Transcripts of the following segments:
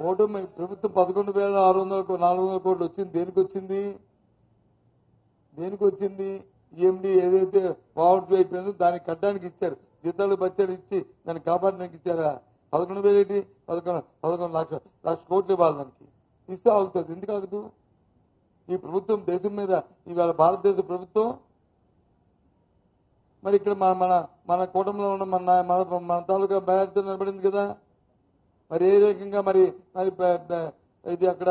కూటమి ప్రభుత్వం 11,600 కోట్లు వచ్చింది. దేనికి వచ్చింది? ఈఎండి ఏదైతే పావర్టీ అయిపోయిందో దానికి కట్టడానికి ఇచ్చారు. జీతాలు బచ్చాలు ఇచ్చి దాన్ని కాపాడడానికి ఇచ్చారా? 11,000 ఏంటి? 11 లక్ష కోట్లు ఇవ్వాలి. దానికి ఇస్తే ఆగుతుంది. ఎందుకు ఆగదు? ఈ ప్రభుత్వం దేశం మీద ఇవాళ భారతదేశ ప్రభుత్వం మరి ఇక్కడ మన కూటమిలో ఉన్న మన తాలూకా బ్యాలెట్ నిలబడింది కదా. మరి ఏ రకంగా మరి ఇది అక్కడ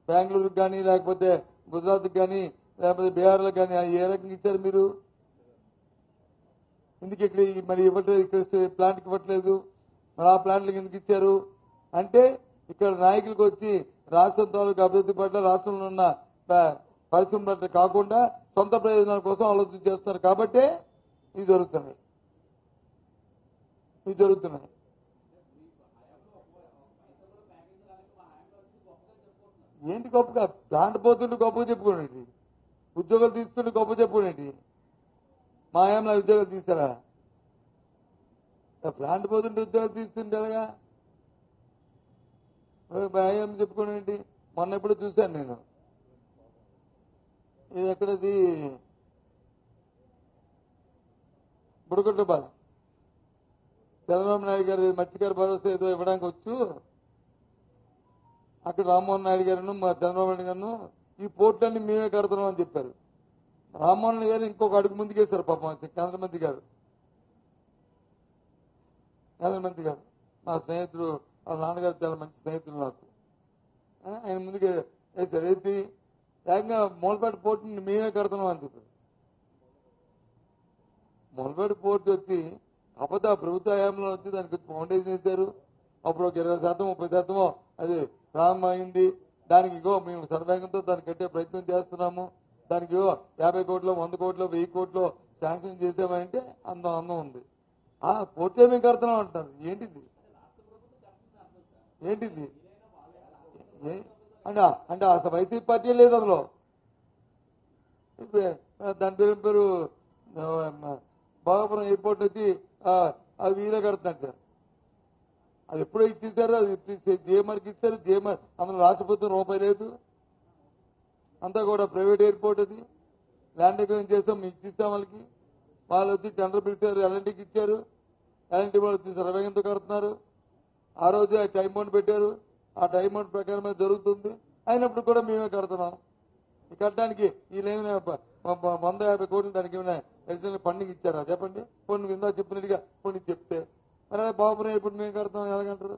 బెంగళూరుకి కానీ లేకపోతే గుజరాత్కి కానీ లేకపోతే బీహార్లకు కానీ ఏ రకంగా ఇచ్చారు మీరు? ఎందుకు ఇక్కడ మరి ఇవ్వట్లేదు? ఇక్కడ ప్లాంట్కి ఇవ్వట్లేదు. మరి ఆ ప్లాంట్లకు ఎందుకు ఇచ్చారు అంటే ఇక్కడ నాయకులకు వచ్చి రాష్ట్రం తాలూకా అభివృద్ధి పట్ల రాష్ట్రంలో ఉన్న పరిశ్రమ పట్ల కాకుండా సొంత ప్రయోజనాల కోసం ఆలోచన చేస్తున్నారు. కాబట్టే ఇవి జరుగుతున్నాయి. ఏంటి గొప్పగా? ప్లాంట్ పోతుంటే గొప్పగా చెప్పుకోండి. ఉద్యోగాలు తీస్తుంటే గొప్ప చెప్పుకోండి. మా హయాంలో ఉద్యోగాలు తీస్తారా? ప్లాంట్ పోతుంటే ఉద్యోగాలు తీస్తుంటే ఎలాగా? భయం చెప్పుకోండి. మొన్న ఎప్పుడు చూశాను నేను. ఇది ఎక్కడది? బుడగొట్టపాలెం. చంద్రబాబు నాయుడు గారు మత్స్యకార భరోసా ఏదో ఇవ్వడానికి వచ్చు. అక్కడ రామ్మోహన్ నాయుడు గారు చంద్రబాబు నాయుడు గారు ఈ పోర్టులన్నీ మేమే కడుతున్నాం అని చెప్పారు. రామ్మోహన్ గారు ఇంకొక అడుగు ముందుకేశారు పాపం. కేంద్రమంత్రి గారు మా స్నేహితుడు, వాళ్ళ నాన్నగారు చాలా మంచి స్నేహితులు నాకు. ఆయన ముందుకే వేశారు. వేసి ఏకంగా మూలపేట పోర్టుని మేమే కడుతున్నాం అని చెప్పారు. మూలపేట పోర్టు వచ్చి అబద్ధ ప్రభుత్వ హయాంలో వచ్చి దానికి ఫౌండేషన్ వేశారు. అప్పుడు ఒక 20%, 30% అది ప్రారంభమైంది. దానికి మేము సర్వేగంతో దాన్ని కట్టే ప్రయత్నం చేస్తున్నాము. దానికి 50 కోట్లు, 100 కోట్లు, 1000 కోట్లు శాంక్షన్ చేసామంటే అందం ఉంది. ఆ పోర్టే మేము కడుతున్నాం అంటారు. ఏంటిది అంటే అసలు వైసీపీ పార్టీ లేదు అందులో. దాని పేరు భోగాపురం ఎయిర్పోర్ట్ వచ్చి అది వీరే కడుతున్నట్టు. అది ఎప్పుడో ఇచ్చేసారు. అది జేఎంఆర్కి ఇచ్చారు. జేఎంఆర్ అందులో రాష్ట్ర ప్రభుత్వం రూపాయి లేదు. అంతా కూడా ప్రైవేట్ ఎయిర్పోర్ట్. అది ల్యాండ్ అక్విజిషన్ చేసాం, ఇచ్చిస్తాం వాళ్ళకి. వాళ్ళు వచ్చి టెండర్ పిలిచారు, ఎల్ఎన్టీకి ఇచ్చారు. ఎల్ఎన్టీ వాళ్ళు వచ్చి సర్వేగంతో కడుతున్నారు. ఆ రోజు ఆ టైం బౌండ్ పెట్టారు. ఆ టైం బౌండ్ ప్రకారమే జరుగుతుంది. అయినప్పుడు కూడా మేమే కడుతున్నాం. ఈ కట్టడానికి వీళ్ళేమైనా 150 కోట్లు దానికి ఏమైనా అడిషనల్ ఫండింగ్ ఇచ్చారా చెప్పండి? కొన్ని విందా చెప్పినట్టుగా కొన్ని చెప్తే మరి బాబురావు ఇప్పుడు మేము కడతాం ఎలాగంటారు?